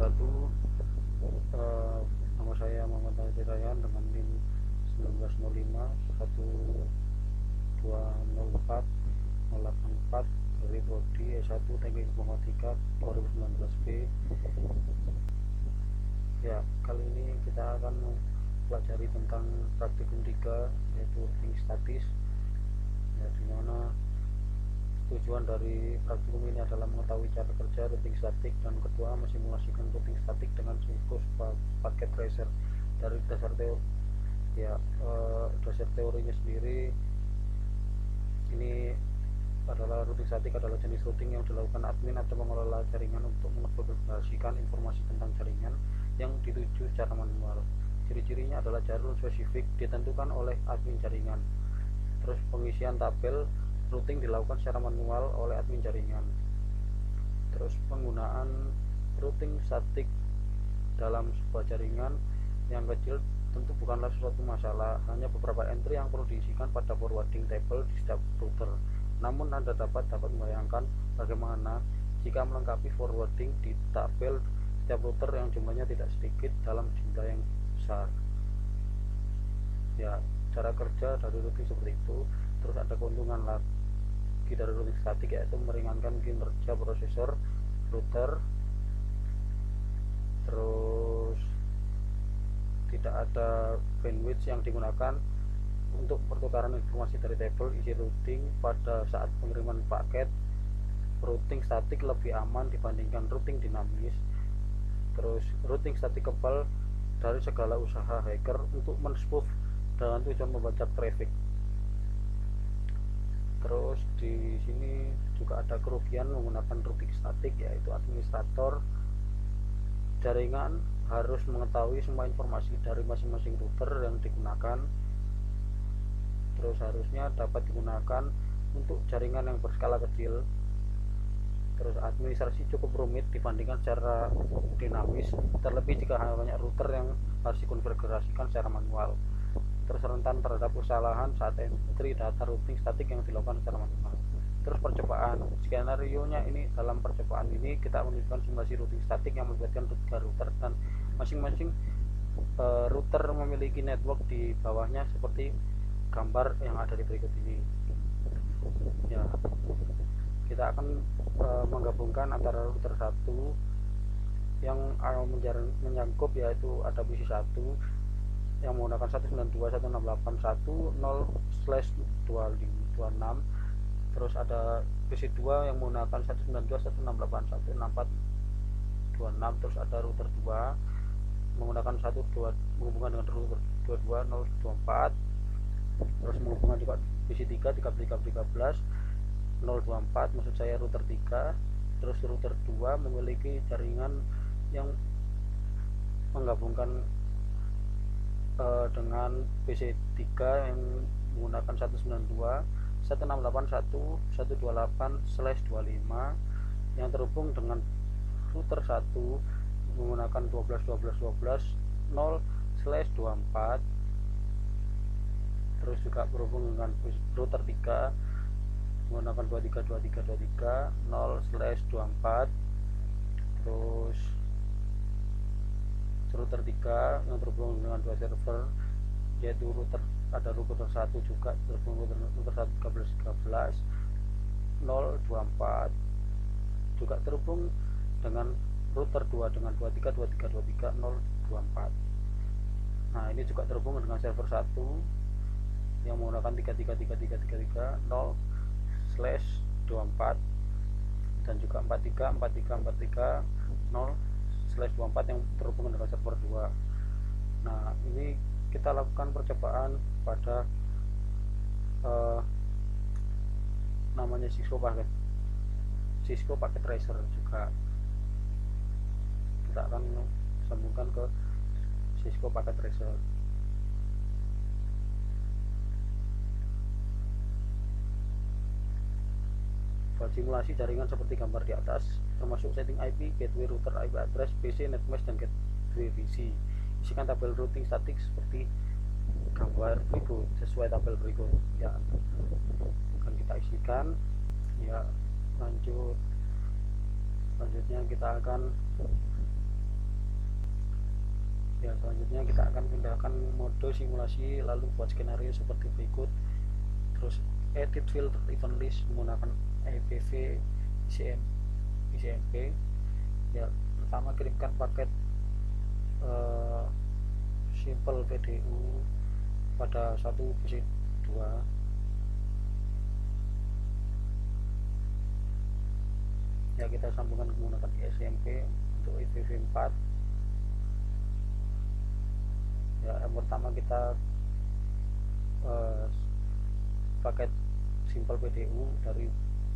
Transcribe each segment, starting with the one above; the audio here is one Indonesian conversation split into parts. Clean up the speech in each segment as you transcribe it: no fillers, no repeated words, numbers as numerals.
wabarakatuh. Nama saya Muhammad Hadi Rayhan dengan NIM 1905 1204 084 dari Prodi S1 Teknik Informatika 2019B. Ya, kali ini kita akan mempelajari tentang praktikum 3 yaitu routing statis. Ya, dimana tujuan dari praktikum ini adalah mengetahui cara kerja routing statik dan kedua mensimulasikan routing statik dengan siklus paket tracer. Dari dasar teori dasar teorinya sendiri, ini adalah routing statik adalah jenis routing yang dilakukan admin atau pengelola jaringan untuk mengoperasikan informasi tentang jaringan yang dituju secara manual. Ciri-cirinya adalah jalur spesifik ditentukan oleh admin jaringan. Terus pengisian tabel routing dilakukan secara manual oleh admin jaringan. Terus penggunaan routing statik dalam sebuah jaringan yang kecil tentu bukanlah suatu masalah, hanya beberapa entry yang perlu diisikan pada forwarding table di setiap router. Namun Anda dapat membayangkan bagaimana jika melengkapi forwarding di tabel setiap router yang jumlahnya tidak sedikit dalam jumlah yang besar. Ya, cara kerja dari routing seperti itu. Terus ada keuntungan lagi dari routing statik, yaitu meringankan kinerja prosesor router. Terus tidak ada bandwidth yang digunakan untuk pertukaran informasi dari tabel isi routing pada saat pengiriman paket. Routing statik lebih aman dibandingkan routing dinamis. Terus routing statik kebal dari segala usaha hacker untuk menspoof dengan tujuan membajak traffic. Terus di sini juga ada kerugian menggunakan routing statik, yaitu administrator jaringan harus mengetahui semua informasi dari masing-masing router yang digunakan. Terus harusnya dapat digunakan untuk jaringan yang berskala kecil. Terus administrasi cukup rumit dibandingkan secara dinamis, terlebih jika hanya banyak router yang harus dikonfigurasikan secara manual. Terus rentan terhadap kesalahan saat entry data routing statik yang dilakukan secara manual. Terus percobaan, skenario nya ini, dalam percobaan ini kita menunjukkan simulasi routing statik yang melibatkan 3 router dan masing-masing router memiliki network di bawahnya seperti gambar yang ada di berikut ini. Ya, kita akan menggabungkan antara router 1 yang menyangkut, yaitu ada PC 1 yang menggunakan 192.168.1.0/26. Terus ada PC 2 yang menggunakan 192.168.1.64.26. Terus ada router 2 menggunakan menghubungkan dengan router 22.0.24. Terus menghubungkan juga PC 3 13.024, maksud saya router 3. Terus router 2 memiliki jaringan yang menggabungkan dengan PC 3 yang menggunakan 192.168.128/25 yang terhubung dengan router 1 menggunakan 12.12.12.0/24. Terus juga berhubung dengan router 3 menggunakan 23.23.23.0/24. terus router 3 yang terhubung dengan 2 server, yaitu ada router 1 juga terhubung dengan router 1 13.0/24, juga terhubung dengan router 2 dengan 23.23.23.0/24. Nah, ini juga terhubung dengan server 1 yang menggunakan 33.33.33.0/24 dan juga 43.43.43.0/24 yang terhubung dengan server 2. Nah, ini kita lakukan percobaan pada namanya Cisco paket tracer juga. Kita akan sambungkan ke Cisco paket tracer. Buat simulasi jaringan seperti gambar di atas, termasuk setting IP, gateway router, IP address, PC, netmesh, dan gateway VC. Isikan tabel routing statik seperti gambar berikut, sesuai tabel berikut. Ya, akan kita isikan. Ya, selanjutnya kita akan Ya, selanjutnya kita akan pindahkan mode simulasi lalu buat skenario seperti berikut. Terus edit filter event list menggunakan EPV ICMP. Ya, pertama kirimkan paket uh, simple PDU pada satu PC 2. Ya, kita sambungkan menggunakan ICMP untuk EPV 4. Ya, yang pertama kita paket simple PDU dari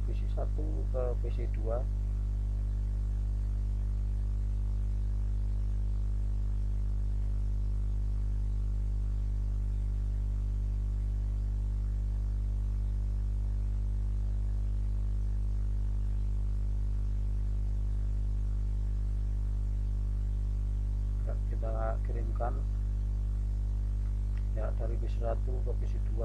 PC 1 ke PC 2. Ya, kita kirimkan ya dari PC 1 ke PC 2.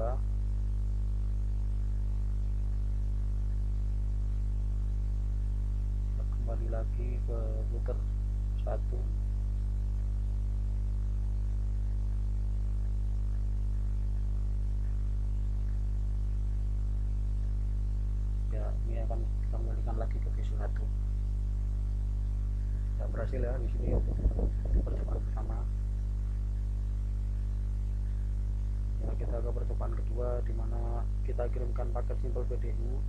Ya, kembali lagi ke router 1. Ya, ini akan kita kembalikan lagi ke PC 1. Ya, berhasil ya di sini untuk percobaan pertama. Ya, kita ke percobaan kedua di mana kita kirimkan paket simple PDU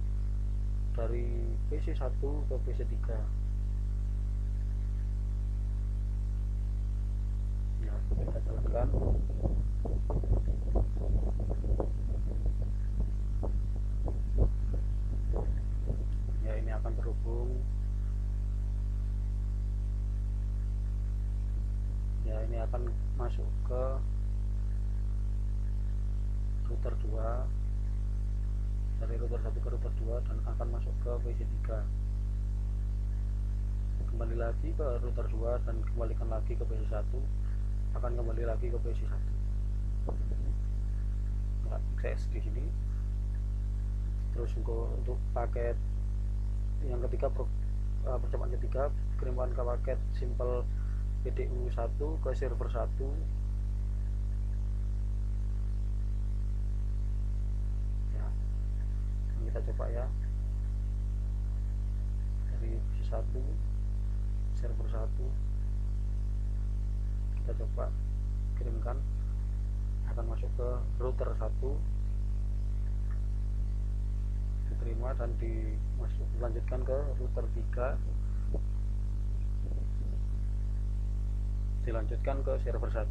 dari PC 1 ke PC 3. Ya, kita jalankan. Ya, ini akan terhubung. Ya, ini akan masuk ke router 2, dari router 1 ke router 2 dan akan masuk ke PC 3. Kembali lagi ke router 2 dan kembalikan lagi ke PC 1, akan kembali lagi ke PC 1. Nah, CS di sini. Terus untuk paket yang ketiga, percobaan ketiga, kirimkan ke paket simple PDU 1 ke server 1. Ya, kita coba ya, dari PC 1 server 1 kita coba kirimkan, akan masuk ke router 1, diterima dan dilanjutkan ke router 3, dilanjutkan ke server 1.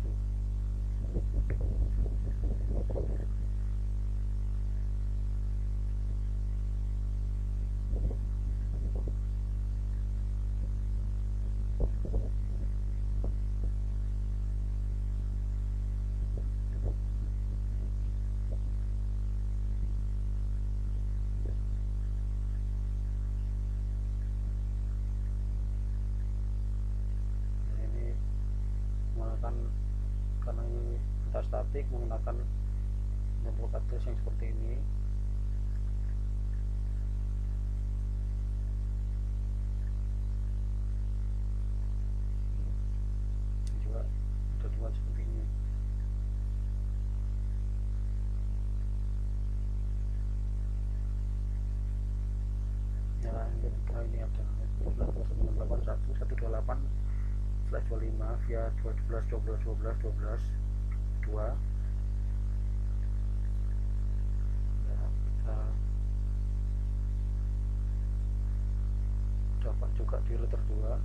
Nah, ini menggunakan, karena ini kita statik, menggunakan network address yang seperti ini. Juga ada dua seperti ini. Ya, yang ketiga ini ada 12.168.128/25 via 12.12.12.12.2. Ya, kita dapat juga di router 2.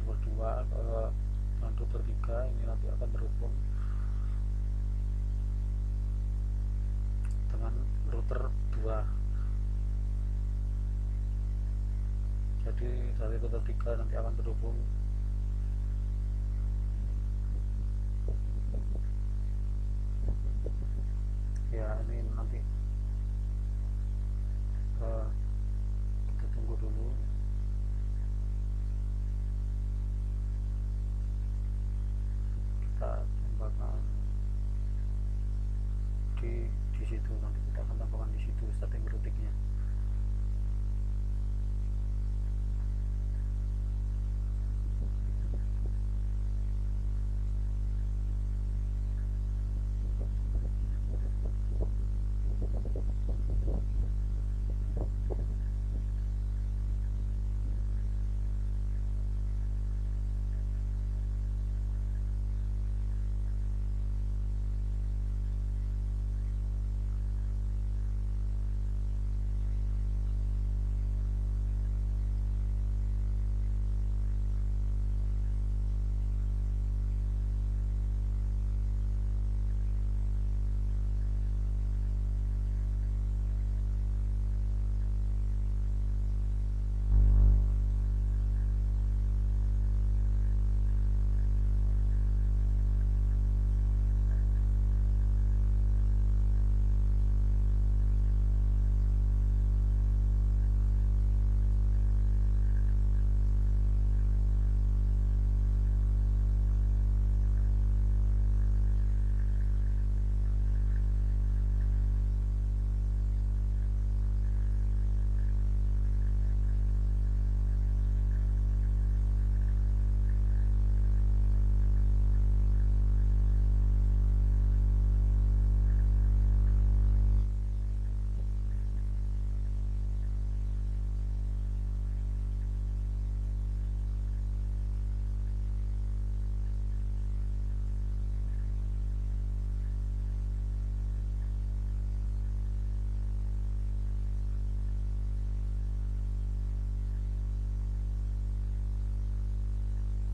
Router 2 ke router 3 ini nanti akan terhubung dengan router 2. jadi dari router 3 nanti akan terhubung ya. Ini nanti kita tunggu dulu. Kita tambahkan di situ, nanti kita akan tambahkan di situ setting routingnya.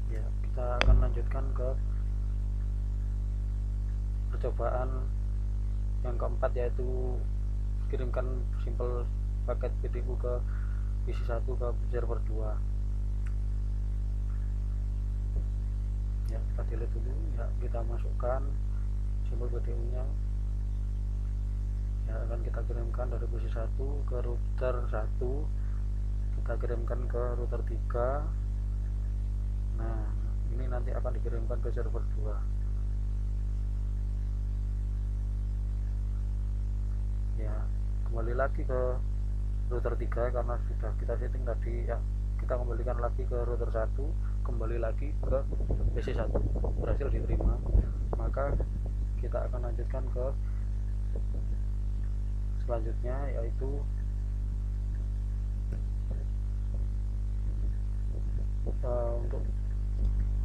Ya, kita akan lanjutkan ke percobaan yang keempat, yaitu kirimkan simple paket PDU ke PC1 ke server 2. Ya, kita delete dulu. Ya, kita masukkan simple PDU nya. Ya, akan kita kirimkan dari PC1 ke router 1, kita kirimkan ke router 3. Nah, ini nanti akan dikirimkan ke server 2. Ya, kembali lagi ke router 3 karena sudah kita setting tadi ya. Kita kembalikan lagi ke router 1, kembali lagi ke PC1, berhasil diterima. Maka kita akan lanjutkan ke selanjutnya, yaitu untuk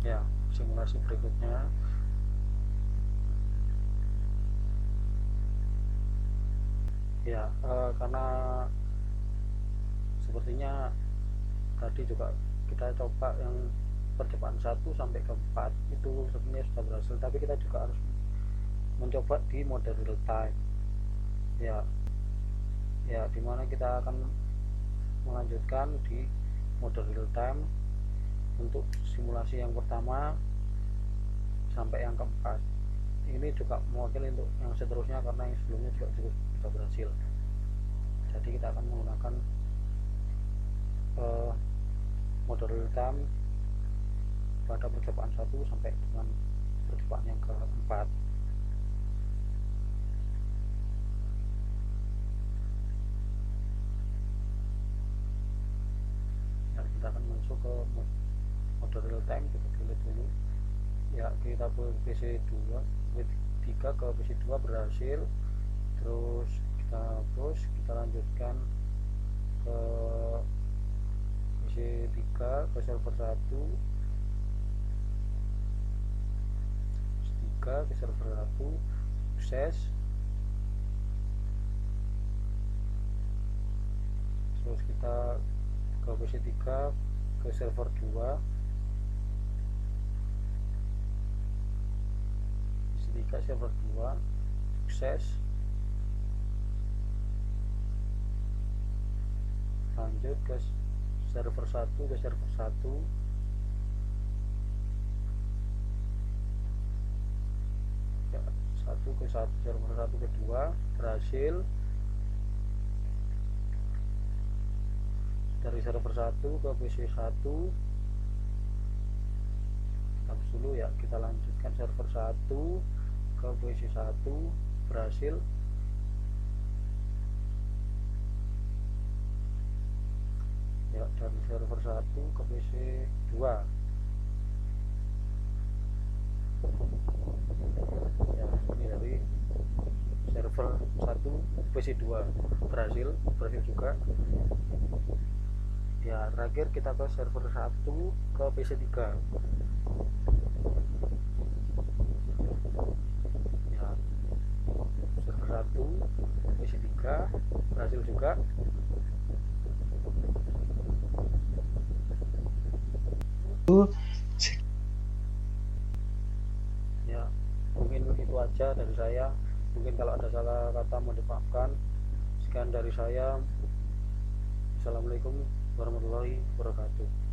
ya simulasi berikutnya. Ya, karena sepertinya tadi juga kita coba yang percobaan 1 sampai ke 4 itu sebenarnya sudah berhasil, tapi kita juga harus mencoba di mode real time. Ya, dimana kita akan melanjutkan di mode real time untuk simulasi yang pertama sampai yang keempat. Ini juga mewakili untuk yang seterusnya karena yang sebelumnya juga sudah berhasil. Jadi kita akan menggunakan mode real time pada percobaan 1 sampai dengan percobaan yang keempat. Nah, kita akan masuk ke mode real time. Kita delete dulu. Ya, kita ke PC2, PC3 ke PC2 berhasil. Terus kita hapus, kita lanjutkan ke PC3 ke server 1, PC3 ke server 1, sukses. Terus kita ke PC3 ke server 2, PC3 server 2, sukses. Lanjut ke server 1 ke server 1, ya, 1 ke 1, server 1 ke 2 berhasil. Dari server 1 ke PC 1 habis dulu ya, kita lanjutkan server 1 ke PC 1 berhasil. Ya, dari server 1 ke PC 2, ya ini dari server 1 PC 2 berhasil juga. Ya, terakhir kita ke server 1 ke PC 3. Ya, server 1 PC 3 berhasil juga. Ya, mungkin itu aja dari saya. Mungkin kalau ada salah kata mohon dimaafkan. Sekian dari saya. Assalamualaikum warahmatullahi wabarakatuh.